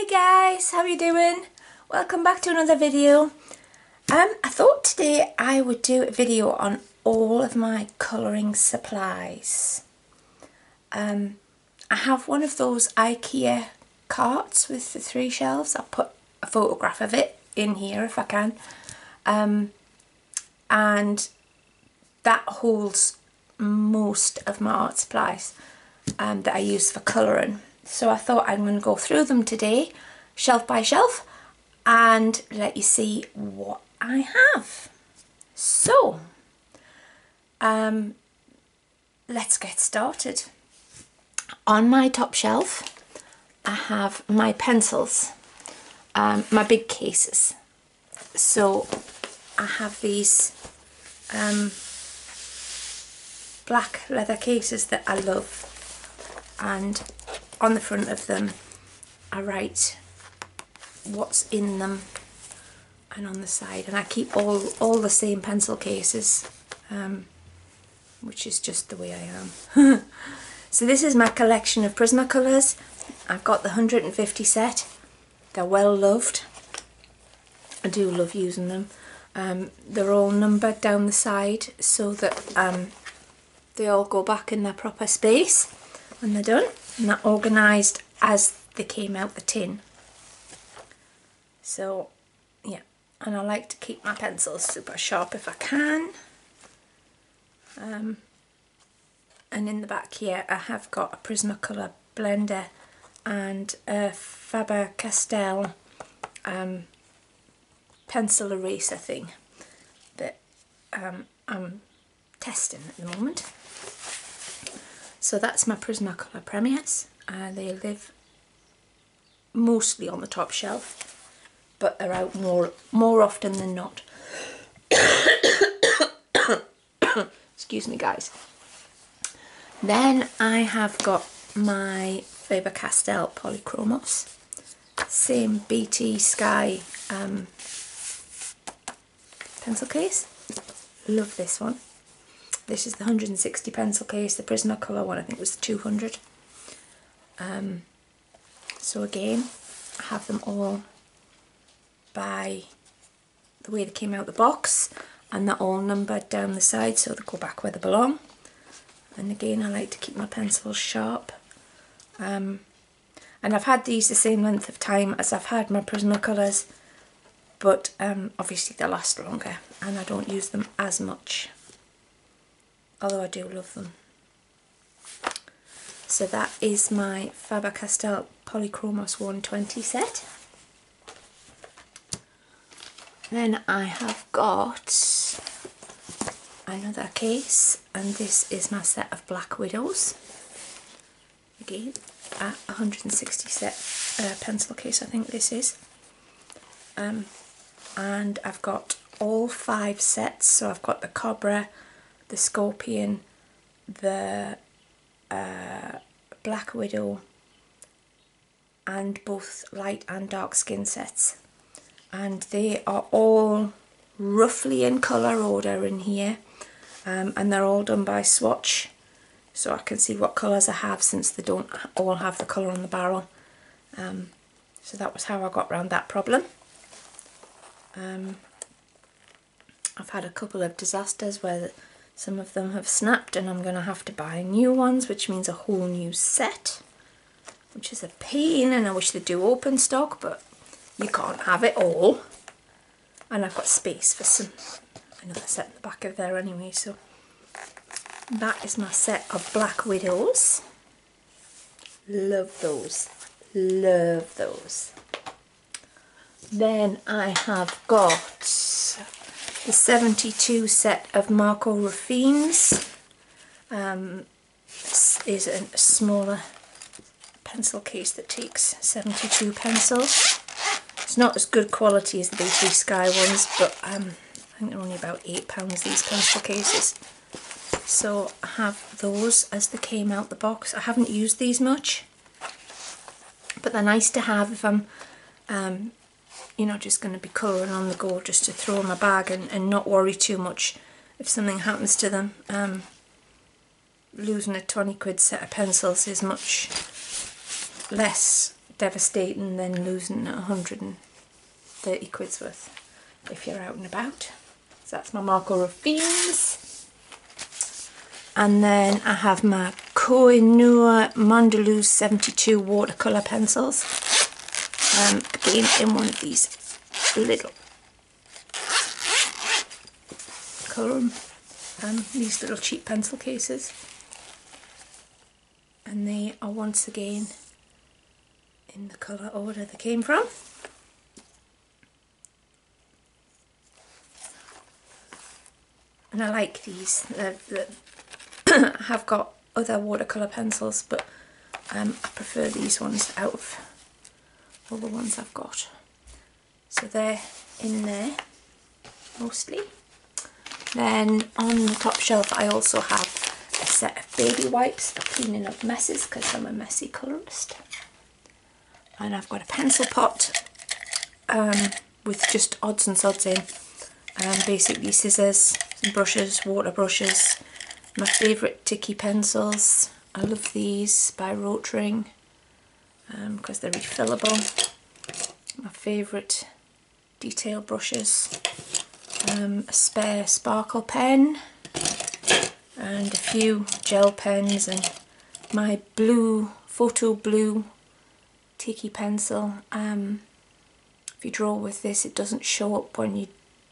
Hi guys, how are you doing? Welcome back to another video. I thought today I would do a video on all of my colouring supplies. I have one of those IKEA carts with the 3 shelves. I'll put a photograph of it in here if I can. And that holds most of my art supplies that I use for colouring. So I thought I'm going to go through them today, shelf by shelf, and let you see what I have. So, let's get started. On my top shelf, I have my pencils, my big cases. So I have these black leather cases that I love, and on the front of them I write what's in them, and on the side, and I keep all the same pencil cases, which is just the way I am. So this is my collection of Prismacolors. I've got the 150 set. They're well loved. I do love using them. They're all numbered down the side so that they all go back in their proper space when they're done, and they're organised as they came out the tin. So yeah, and I like to keep my pencils super sharp if I can. And in the back here I have got a Prismacolor blender and a Faber-Castell pencil eraser thing that I'm testing at the moment. So that's my Prismacolor Premiers. They live mostly on the top shelf, but they're out more often than not. Excuse me guys. Then I have got my Faber-Castell Polychromos, same BT Sky pencil case. Love this one. This is the 160 pencil case. The Prismacolor one I think was 200. So again, I have them all by the way they came out the box, and they're all numbered down the side so they go back where they belong. And again, I like to keep my pencils sharp. And I've had these the same length of time as I've had my Prismacolors, but obviously they last longer and I don't use them as much, although I do love them. So that is my Faber-Castell Polychromos 120 set. Then I have got another case, and this is my set of Black Widows. Again, a 160 set pencil case I think this is. And I've got all 5 sets, so I've got the Cobra, the Scorpion, the Black Widow, and both light and dark skin sets. And they are all roughly in colour order in here, and they're all done by swatch, so I can see what colours I have since they don't all have the colour on the barrel. So that was how I got around that problem. I've had a couple of disasters where some of them have snapped and I'm going to have to buy new ones, which means a whole new set, which is a pain, and I wish they'd do open stock, but you can't have it all. And I've got space for another set in the back of there anyway, so that is my set of Black Widows. Love those. Love those. Then I have got the 72 set of Marco Ruffines. This is a smaller pencil case that takes 72 pencils. It's not as good quality as the BT Sky ones, but I think they're only about £8 these pencil cases. So I have those as they came out the box. I haven't used these much, but they're nice to have if I'm you know, just going to be colouring on the go, just to throw in my bag and not worry too much if something happens to them. Losing a 20 quid set of pencils is much less devastating than losing 130 quid's worth if you're out and about. So that's my Marco Raffine's. And then I have my Koh-i-Noor Mondeluz 72 watercolour pencils. Again in one of these little colour, these little cheap pencil cases. And they are once again in the colour order they came from. And I like these. I have got other watercolour pencils, but I prefer these ones out of all the ones I've got. So they're in there mostly. Then on the top shelf I also have a set of baby wipes for cleaning up messes, because I'm a messy colourist. And I've got a pencil pot with just odds and sods in. Basically scissors, some brushes, water brushes, my favourite Tiki pencils. I love these by Rotring because they're refillable. My favourite detail brushes, a spare sparkle pen, and a few gel pens, and my blue, photo blue Tiki pencil. If you draw with this, it doesn't show up when you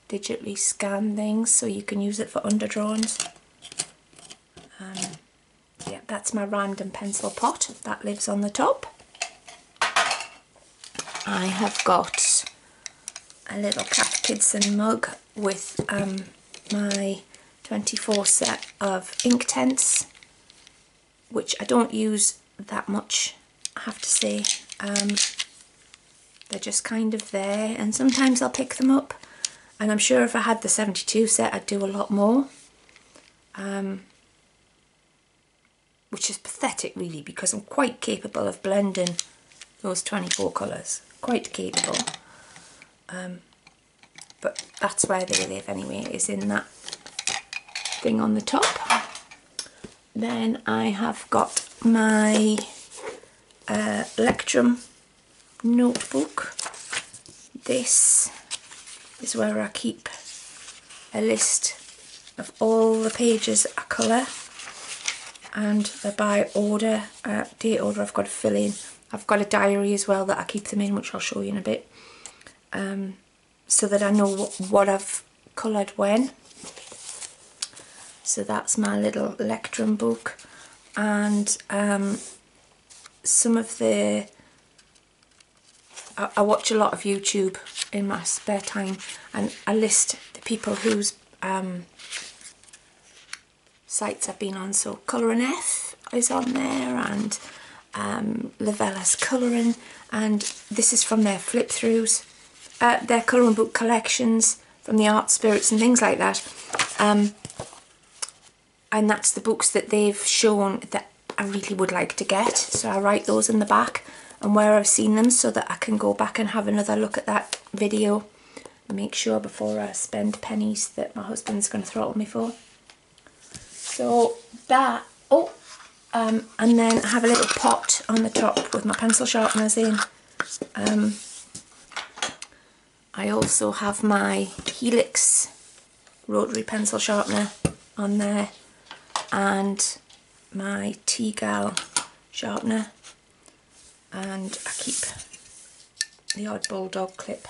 digitally scan things, so you can use it for underdrawings. Yeah, that's my random pencil pot that lives on the top. I have got a little Cat Kidson mug with my 24 set of Inktense, which I don't use that much, I have to say. They're just kind of there, and sometimes I'll pick them up, and I'm sure if I had the 72 set I'd do a lot more, which is pathetic really, because I'm quite capable of blending those 24 colours, quite capable, but that's where they live anyway, is in that thing on the top. Then I have got my Electrum notebook. This is where I keep a list of all the pages I colour, and they're by order, date order I've got to fill in. I've got a diary as well that I keep them in, which I'll show you in a bit, so that I know what I've coloured when. So that's my little Electrum book, and some of the... I watch a lot of YouTube in my spare time, and I list the people whose sites I've been on. So Colouring F is on there, and Lavella's Colouring, and this is from their flip throughs, their colouring book collections from the Art Spirits and things like that, and that's the books that they've shown that I really would like to get, so I write those in the back and where I've seen them, so that I can go back and have another look at that video and make sure before I spend pennies that my husband's going to throttle me for. So that, and then I have a little pot on the top with my pencil sharpeners in. I also have my Helix rotary pencil sharpener on there, and my T-Gal sharpener, and I keep the odd bulldog clip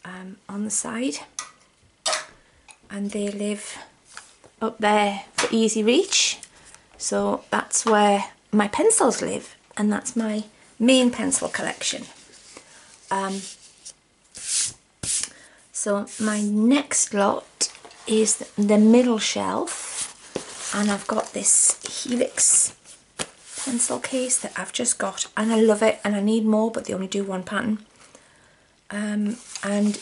on the side, and they live up there for easy reach. So that's where my pencils live, and that's my main pencil collection. So my next lot is the middle shelf, and I've got this Helix pencil case that I've just got, and I love it, and I need more, but they only do one pattern. And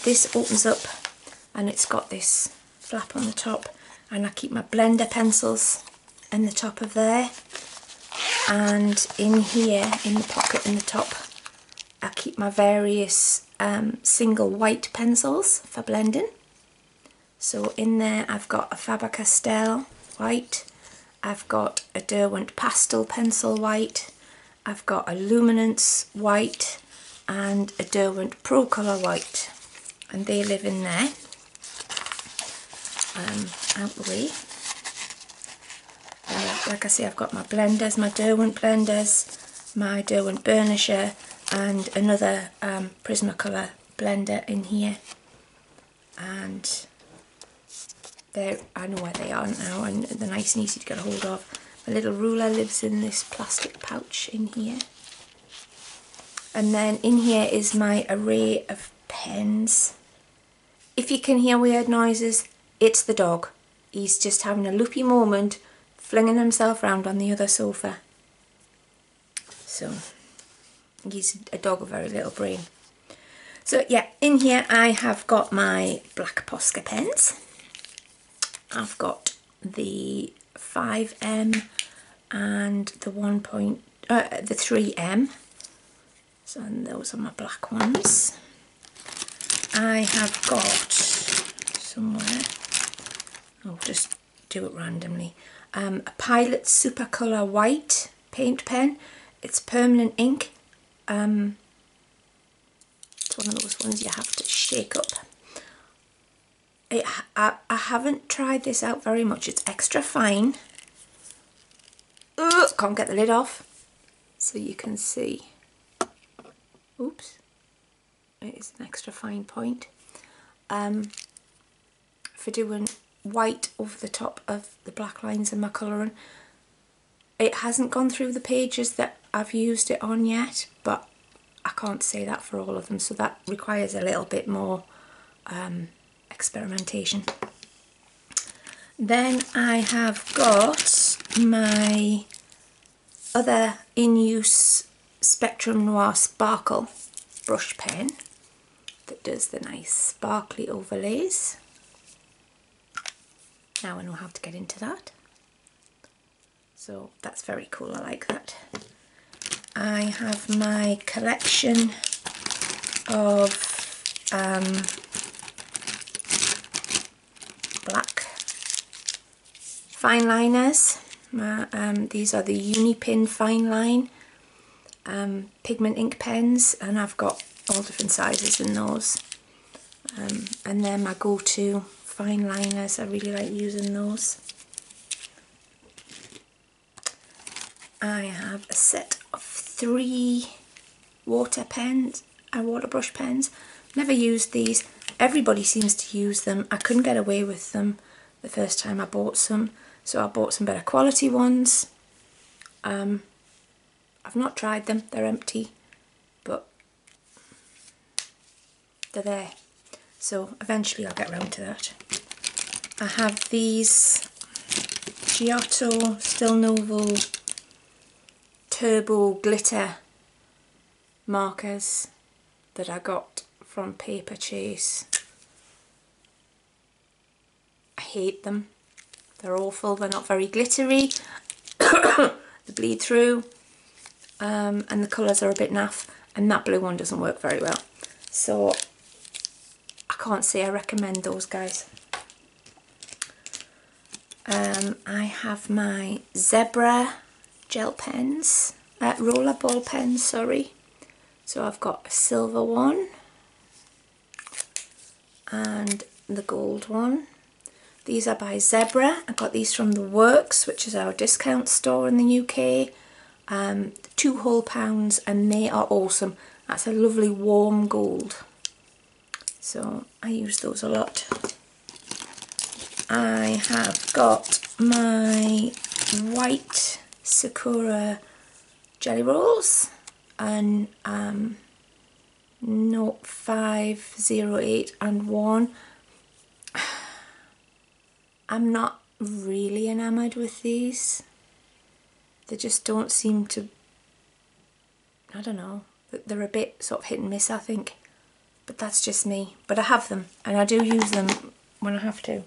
this opens up, and it's got this flap on the top, and I keep my blender pencils in the top of there, and in here in the pocket in the top I keep my various single white pencils for blending. So in there I've got a Faber-Castell white, I've got a Derwent pastel pencil white, I've got a Luminance white and a Derwent Pro Colour white, and they live in there, out the way. Like I say, I've got my blenders, my Derwent blenders, my Derwent burnisher, and another Prismacolor blender in here. And I know where they are now, and they're nice and easy to get a hold of. My little ruler lives in this plastic pouch in here. And then in here is my array of pens. If you can hear weird noises, it's the dog. He's just having a loopy moment, flinging himself around on the other sofa. So, he's a dog with very little brain. So yeah, in here I have got my black Posca pens. I've got the 5M and the 3M. So those are my black ones. I have got somewhere, I'll just do it randomly, a Pilot Super Colour White paint pen. It's permanent ink. It's one of those ones you have to shake up. I haven't tried this out very much. It's extra fine. Can't get the lid off, so you can see. Oops. It is an extra fine point. For doing white over the top of the black lines in my colouring. It hasn't gone through the pages that I've used it on yet, but I can't say that for all of them, so that requires a little bit more experimentation. Then I have got my other in-use Spectrum Noir Sparkle brush pen that does the nice sparkly overlays. Now I know how to get into that. So that's very cool, I like that. I have my collection of black fine liners. These are the Unipin Fine Line pigment ink pens, and I've got all different sizes in those. And they're my go-to fine liners. I really like using those. I have a set of 3 water brush pens. Never used these. Everybody seems to use them. I couldn't get away with them the first time I bought some, so I bought some better quality ones. I've not tried them. They're empty, but they're there. So eventually I'll get around to that. I have these Giotto Still Novo Turbo Glitter markers that I got from Paper Chase. I hate them. They're awful. They're not very glittery. They bleed through, and the colours are a bit naff, and that blue one doesn't work very well. So I can't say I recommend those guys. I have my Zebra gel pens, rollerball pens, sorry. So I've got a silver one and the gold one. These are by Zebra. I got these from The Works, which is our discount store in the UK. 2 whole pounds, and they are awesome. That's a lovely warm gold. So I use those a lot. I have got my white Sakura jelly rolls and 0508 and 1. I'm not really enamoured with these. They just don't seem to, I don't know, they're a bit sort of hit and miss, I think. But that's just me. But I have them, and I do use them when I have to.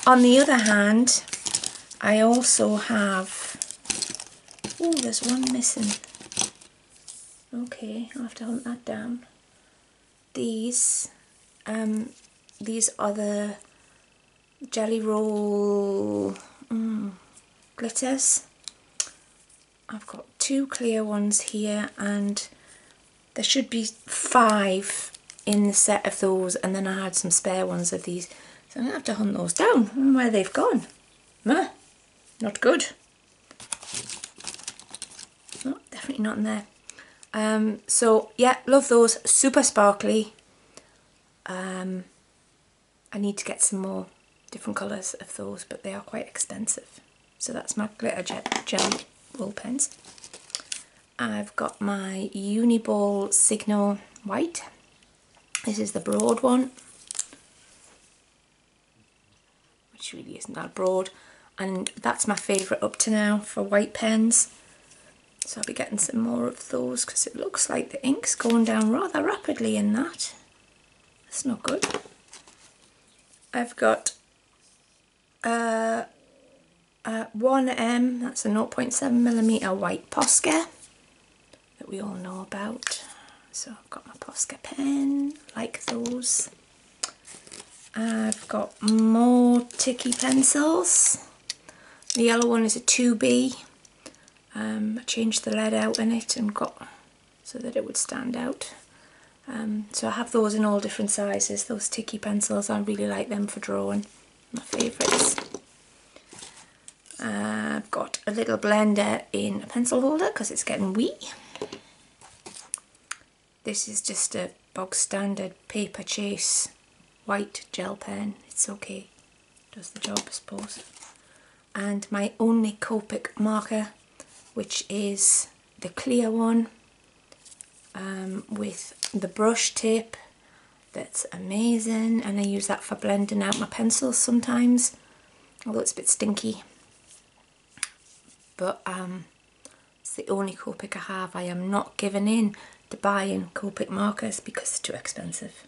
On the other hand, I also have, oh, there's one missing. Okay, I'll have to hunt that down. These are the jelly roll glitters. I've got 2 clear ones here, and there should be 5 in the set of those, and then I had some spare ones of these. So I'm going to have to hunt those down. I don't know where they've gone. Not good. No, definitely not in there. So yeah, love those. Super sparkly. I need to get some more different colours of those, but they are quite expensive. So that's my glitter gel roll pens. I've got my Uniball Signal White. This is the broad one, which really isn't that broad, and that's my favourite up to now for white pens. So I'll be getting some more of those because it looks like the ink's going down rather rapidly in that. That's not good. I've got 1M, that's a 0.7mm white Posca that we all know about. So I've got my Posca pen, like those. I've got more Ticky pencils. The yellow one is a 2B. I changed the lead out in it and got so that it would stand out. So I have those in all different sizes, those Ticky pencils. I really like them for drawing, my favourites. I've got a little blender in a pencil holder because it's getting wee. This is just a bog standard paper chase white gel pen. It's okay, does the job I suppose. And my only Copic marker, which is the clear one with the brush tip. That's amazing, and I use that for blending out my pencils sometimes, although it's a bit stinky. But it's the only Copic I have. I am not giving in to buying Copic markers because they're too expensive,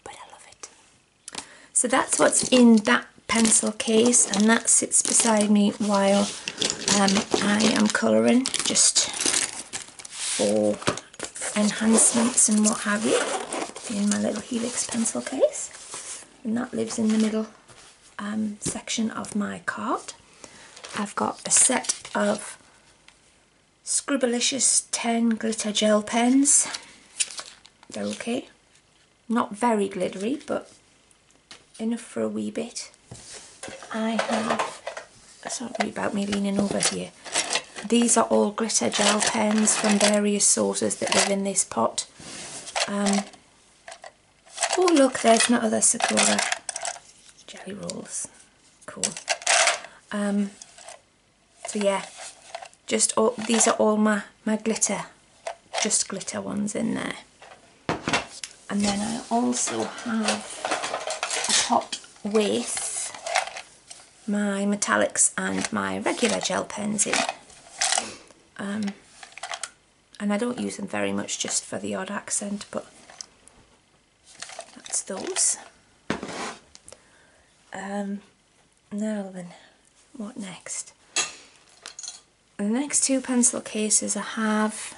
but I love it. So that's what's in that pencil case, and that sits beside me while I am colouring, just for enhancements and what have you, in my little Helix pencil case. And that lives in the middle section of my cart. I've got a set of Scribblicious 10 glitter gel pens. They're okay. Not very glittery, but enough for a wee bit. I have, sorry about me leaning over here. These are all glitter gel pens from various sources that live in this pot. Oh look, there's my other Sakura jelly rolls. Cool. So yeah, just all, these are all my glitter, just glitter ones in there. And then I also have a pot with my metallics and my regular gel pens in. And I don't use them very much, just for the odd accent, but that's those. Now then, what next? The next 2 pencil cases I have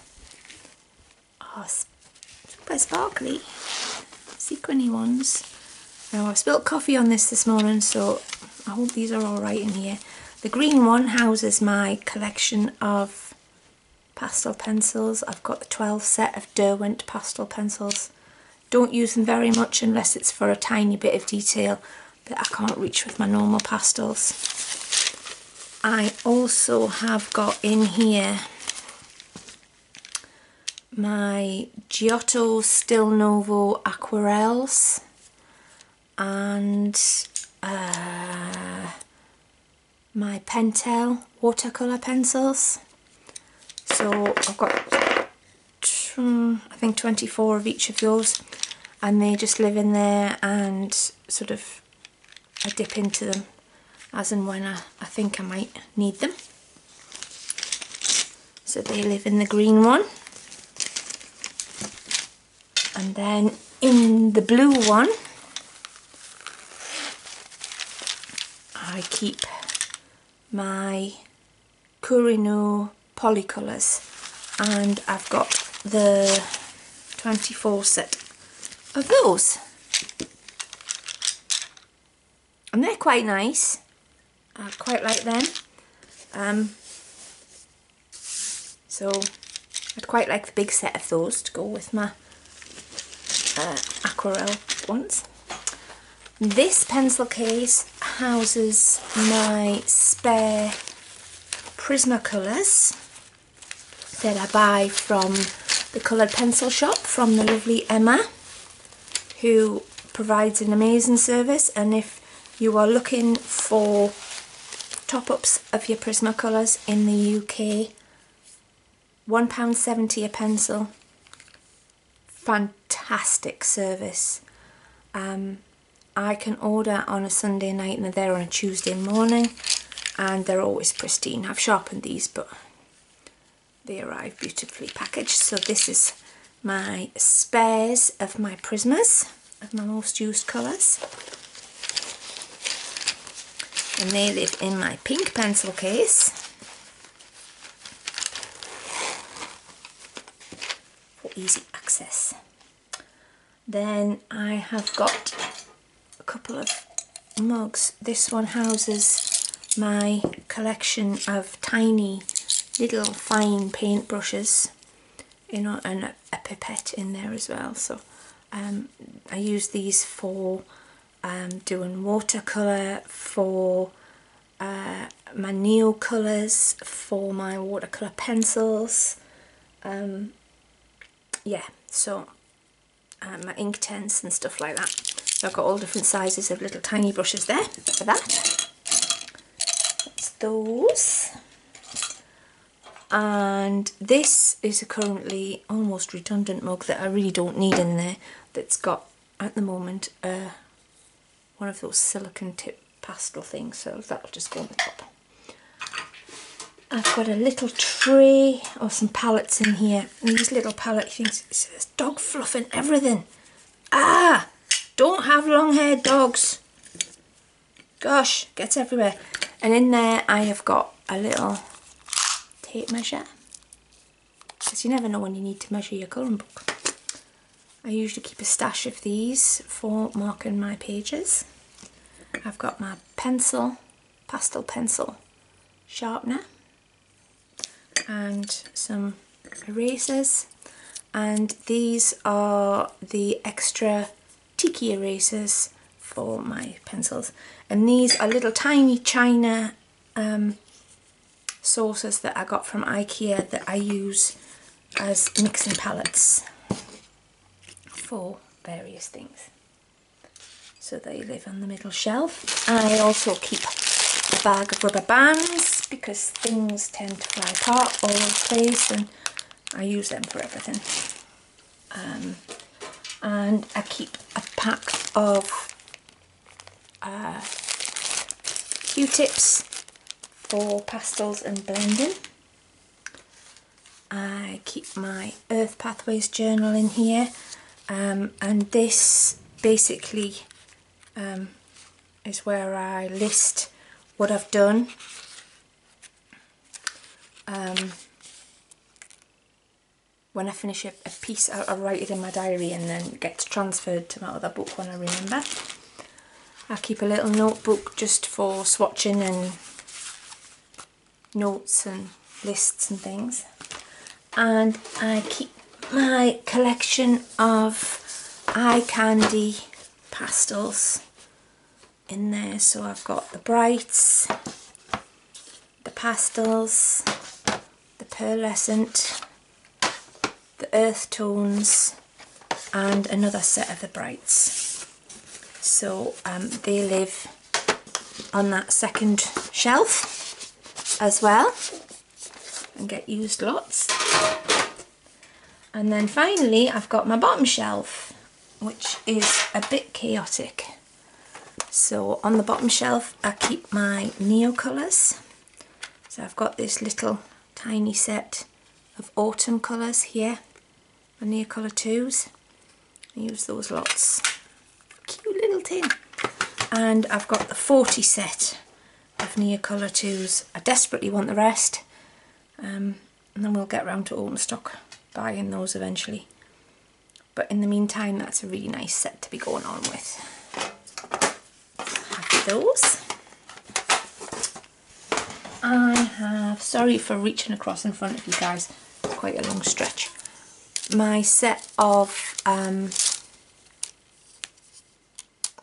are super sparkly, sequiny ones. Now I've spilt coffee on this morning, so I hope these are alright in here. The green one houses my collection of pastel pencils. I've got the 12 set of Derwent pastel pencils. Don't use them very much unless it's for a tiny bit of detail that I can't reach with my normal pastels. I also have got in here my Giotto Stil Novo Aquarelles and my Pentel watercolour pencils. So I've got, I think 24 of each of those, and they just live in there, and sort of I dip into them as and when I think I might need them. So they live in the green one. And then in the blue one, I keep my Kurino Polycolours, and I've got the 24 set of those. And they're quite nice. I quite like them. So I'd quite like the big set of those to go with my aquarelle ones. This pencil case houses my spare Prismacolors that I buy from the coloured pencil shop from the lovely Emma, who provides an amazing service. And if you are looking for top-ups of your Prismacolors in the UK, £1.70 a pencil, fantastic service. I can order on a Sunday night and they're there on a Tuesday morning, and they're always pristine. I've sharpened these, but they arrive beautifully packaged. So this is my spares of my Prismas, of my most used colours. And they live in my pink pencil case for easy access. Then I have got a couple of mugs. This one houses my collection of tiny little fine paintbrushes, you know, and a pipette in there as well. So I use these for doing watercolour, for my Neo colours, for my watercolour pencils, yeah, so my ink tents and stuff like that. So I've got all different sizes of little tiny brushes there for that. That's those. And this is a currently almost redundant mug that I really don't need in there, that's got at the moment one of those silicone tip pastel things, so that'll just go on the top. I've got a little tray or some palettes in here, and these little palette things, it's dog fluff and everything. Ah! Don't have long-haired dogs. Gosh, gets everywhere. And in there I have got a little tape measure, because you never know when you need to measure your colouring book. I usually keep a stash of these for marking my pages. I've got my pencil, pastel pencil sharpener, and some erasers, and these are the extra tiki erasers for my pencils. And these are little tiny china saucers that I got from IKEA that I use as mixing palettes for various things. So they live on the middle shelf. I also keep a bag of rubber bands because things tend to fly apart all over the place, and I use them for everything. And I keep a pack of Q-tips for pastels and blending. I keep my Earth Pathways journal in here, and this basically is where I list what I've done. When I finish a piece, I write it in my diary, and then it gets transferred to my other book when I remember. I keep a little notebook just for swatching and notes and lists and things. And I keep my collection of eye candy pastels in there. So I've got the brights, the pastels, the pearlescent, the earth tones, and another set of the brights. So they live on that second shelf as well and get used lots. And then finally I've got my bottom shelf, which is a bit chaotic. So on the bottom shelf I keep my Neo colours. So I've got this little tiny set of autumn colours here, my Neo Colour 2s. I use those lots. Cute little tin. And I've got the 40 set of Neo Colour 2s. I desperately want the rest, and then we'll get round to open stock buying those eventually. But in the meantime, that's a really nice set to be going on with. I have those. I have, sorry for reaching across in front of you guys, quite a long stretch. My set of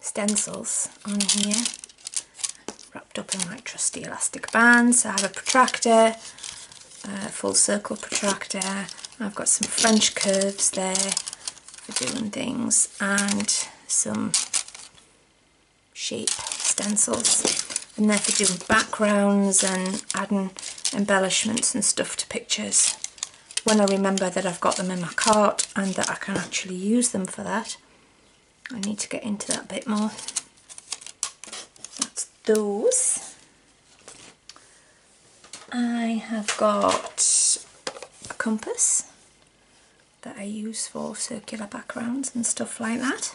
stencils on here, wrapped up in my trusty elastic bands. I have a protractor, a full circle protractor. I've got some French curves there for doing things, and some shape stencils, and they're for doing backgrounds and adding embellishments and stuff to pictures when I remember that I've got them in my cart and that I can actually use them for that. I need to get into that a bit more. That's those. I have got a compass that I use for circular backgrounds and stuff like that.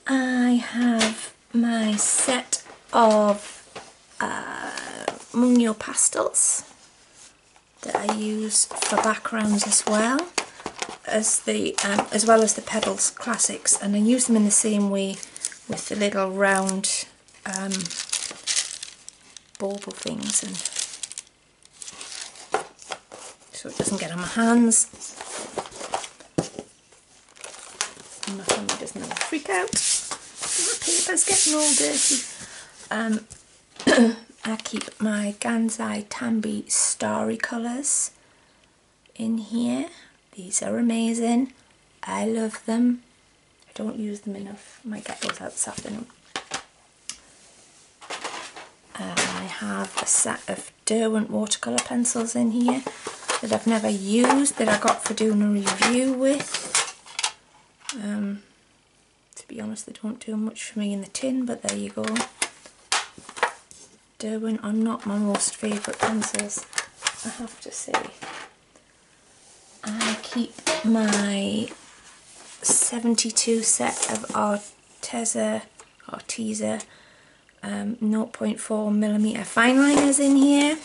I have my set of Munio pastels that I use for backgrounds as well as the Pebbles Classics, and I use them in the same way with the little round bauble things, and so it doesn't get on my hands and my family doesn't have a freak out. My paper's getting all dirty. I keep my Gansai Tambi Starry colours in here. These are amazing. I love them. I don't use them enough. I might get those out this afternoon. I have a set of Derwent watercolour pencils in here that I've never used, that I got for doing a review with. To be honest, they don't do much for me in the tin, but there you go. Derwent are not my most favourite pencils, I have to say. I keep my 72 set of Arteza 0.4mm fine liners in here.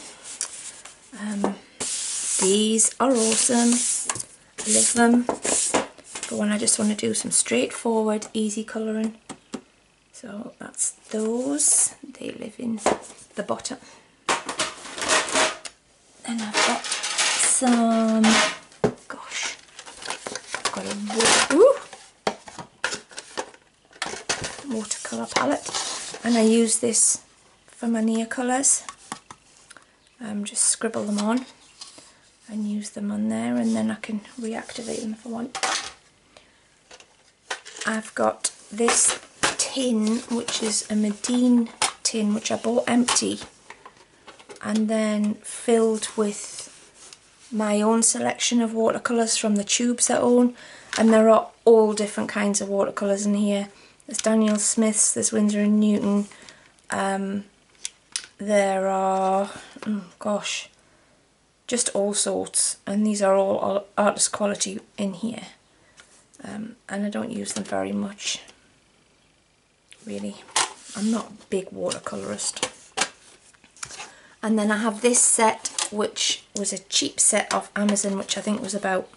These are awesome. I love them for when I just want to do some straightforward, easy colouring. So that's those. They live in the bottom. Then I've got some, gosh, I've got a watercolour palette, and I use this for my near colours. Just scribble them on and use them on there, and then I can reactivate them if I want. I've got this tin, which is a Medine tin, which I bought empty and then filled with my own selection of watercolours from the tubes I own, and there are all different kinds of watercolours in here. There's Daniel Smith's, there's Winsor & Newton, there are, oh gosh, just all sorts, and these are all artist quality in here, and I don't use them very much, really. I'm not a big watercolourist. And then I have this set, which was a cheap set off Amazon, which I think was about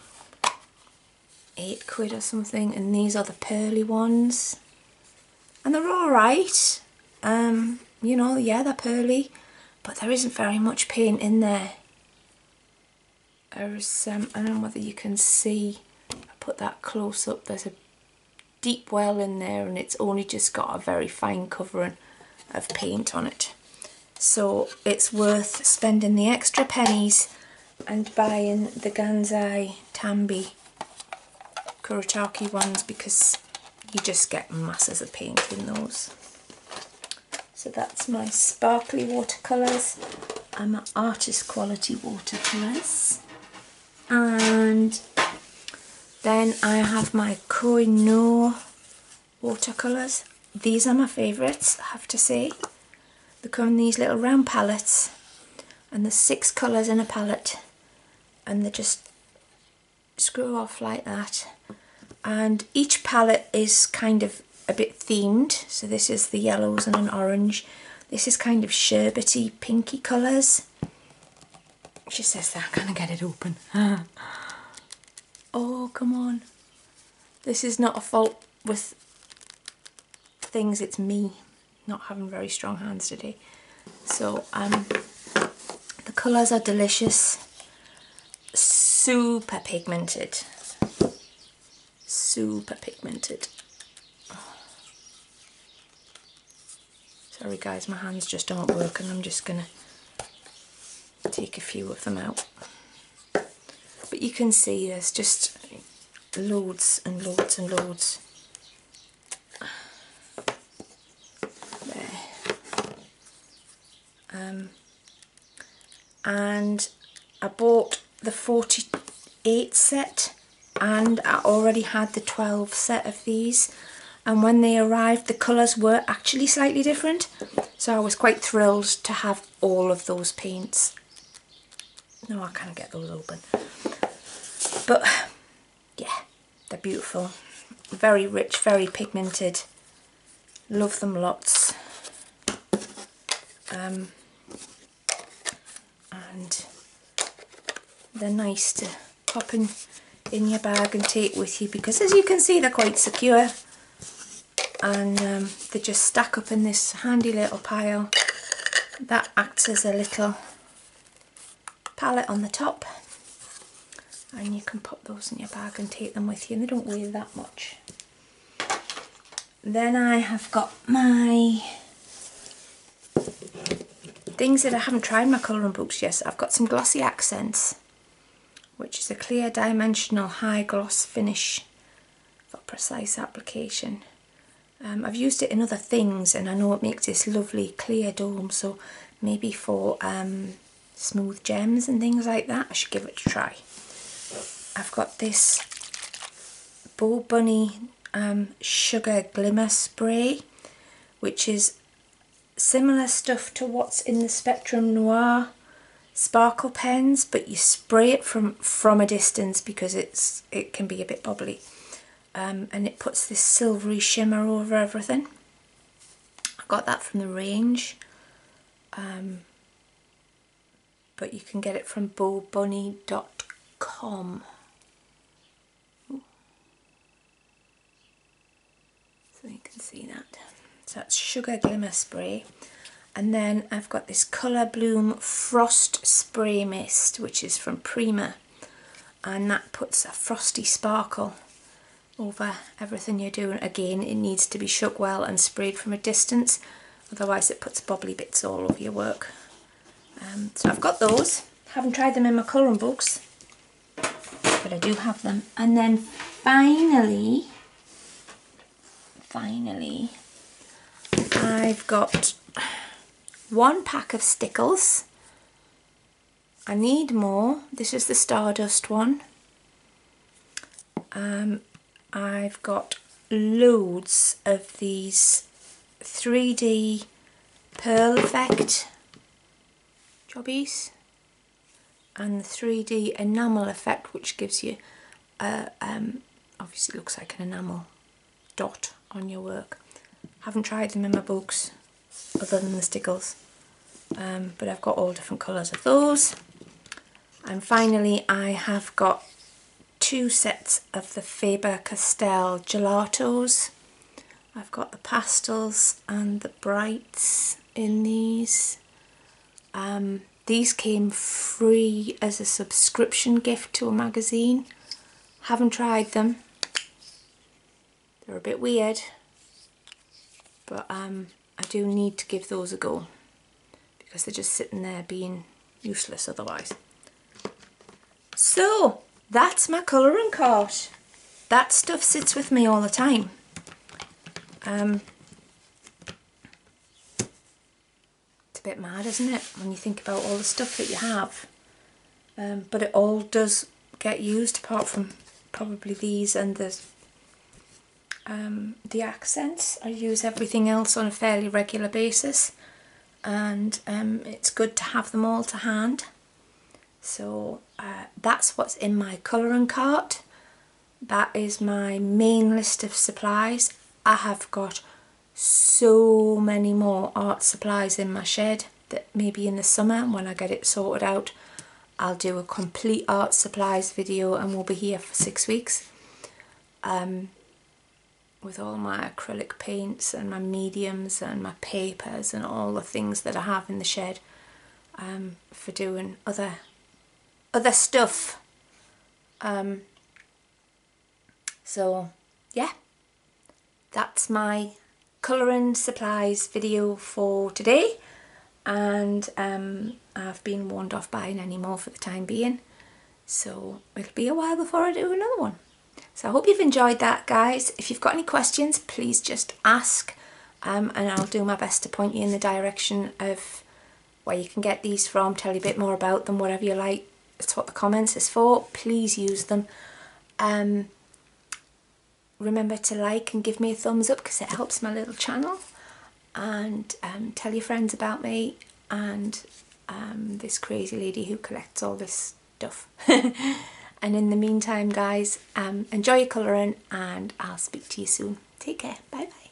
£8 or something, and these are the pearly ones, and they're alright. You know, yeah, they're pearly, but there isn't very much paint in there. There's, I don't know whether you can see, I put that close up, there's a deep well in there, and it's only just got a very fine covering of paint on it. So it's worth spending the extra pennies and buying the Gansai Tambi Kuretake ones, because you just get masses of paint in those. So that's my sparkly watercolours and my artist quality watercolours. And then I have my Koh-i-Noor watercolours. These are my favourites, I have to say. They come in these little round palettes, and there's 6 colours in a palette, and they just screw off like that. And each palette is kind of a bit themed. So this is the yellows and an orange. This is kind of sherbety, pinky colours. She says that, I'm gonna get it open. Oh, come on. This is not a fault with things, it's me not having very strong hands today. So the colours are delicious. Super pigmented. Super pigmented. Sorry guys, my hands just aren't working. I'm just going to take a few of them out. But you can see there's just loads and loads and loads. There. And I bought the 48 set and I already had the 12 set of these, and when they arrived the colours were actually slightly different, so I was quite thrilled to have all of those paints. No, I can't get those open. But yeah, they're beautiful, very rich, very pigmented, love them lots. And they're nice to pop in your bag and take with you, because as you can see they're quite secure, and they just stack up in this handy little pile that acts as a little palette on the top, and you can put those in your bag and take them with you, and they don't weigh that much. Then I have got my things that I haven't tried my colouring books yet. I've got some glossy accents, which is a clear dimensional high gloss finish for precise application. I've used it in other things and I know it makes this lovely clear dome, so maybe for smooth gems and things like that I should give it a try. I've got this Bo Bunny Sugar Glimmer Spray, which is similar stuff to what's in the Spectrum Noir sparkle pens, but you spray it from a distance because it can be a bit bubbly, and it puts this silvery shimmer over everything. I got that from the range, but you can get it from bobunny.com. So you can see that. So that's Sugar Glimmer Spray. And then I've got this Colour Bloom Frost Spray Mist, which is from Prima, and that puts a frosty sparkle over everything you're doing. Again, it needs to be shook well and sprayed from a distance, otherwise it puts bubbly bits all over your work. So I've got those. Haven't tried them in my colouring books, but I do have them. And then finally, I've got one pack of stickles. I need more. This is the Stardust one. I've got loads of these 3D pearl effect jobbies and the 3D enamel effect, which gives you obviously looks like an enamel dot on your work. Haven't tried them in my books other than the stickles, but I've got all different colours of those. And finally I have got 2 sets of the Faber-Castell gelatos. I've got the pastels and the brights in these. These came free as a subscription gift to a magazine. Haven't tried them. They're a bit weird, but I do need to give those a go because they're just sitting there being useless otherwise. So that's my colouring cart. That stuff sits with me all the time. It's a bit mad, isn't it, when you think about all the stuff that you have, but it all does get used, apart from probably these and the accents. I use everything else on a fairly regular basis, and it's good to have them all to hand. So that's what's in my colouring cart. That is my main list of supplies. I have got so many more art supplies in my shed that maybe in the summer, when I get it sorted out, I'll do a complete art supplies video and we'll be here for 6 weeks. With all my acrylic paints and my mediums and my papers and all the things that I have in the shed. for doing other stuff. So yeah, that's my colouring supplies video for today, and I've been warned off buying any more for the time being, so it'll be a while before I do another one. So I hope you've enjoyed that, guys. If you've got any questions, please just ask, and I'll do my best to point you in the direction of where you can get these from, tell you a bit more about them, whatever you like. That's what the comments is for. Please use them. Remember to like and give me a thumbs up because it helps my little channel, and tell your friends about me and this crazy lady who collects all this stuff. And in the meantime, guys, enjoy your colouring, and I'll speak to you soon. Take care. Bye bye.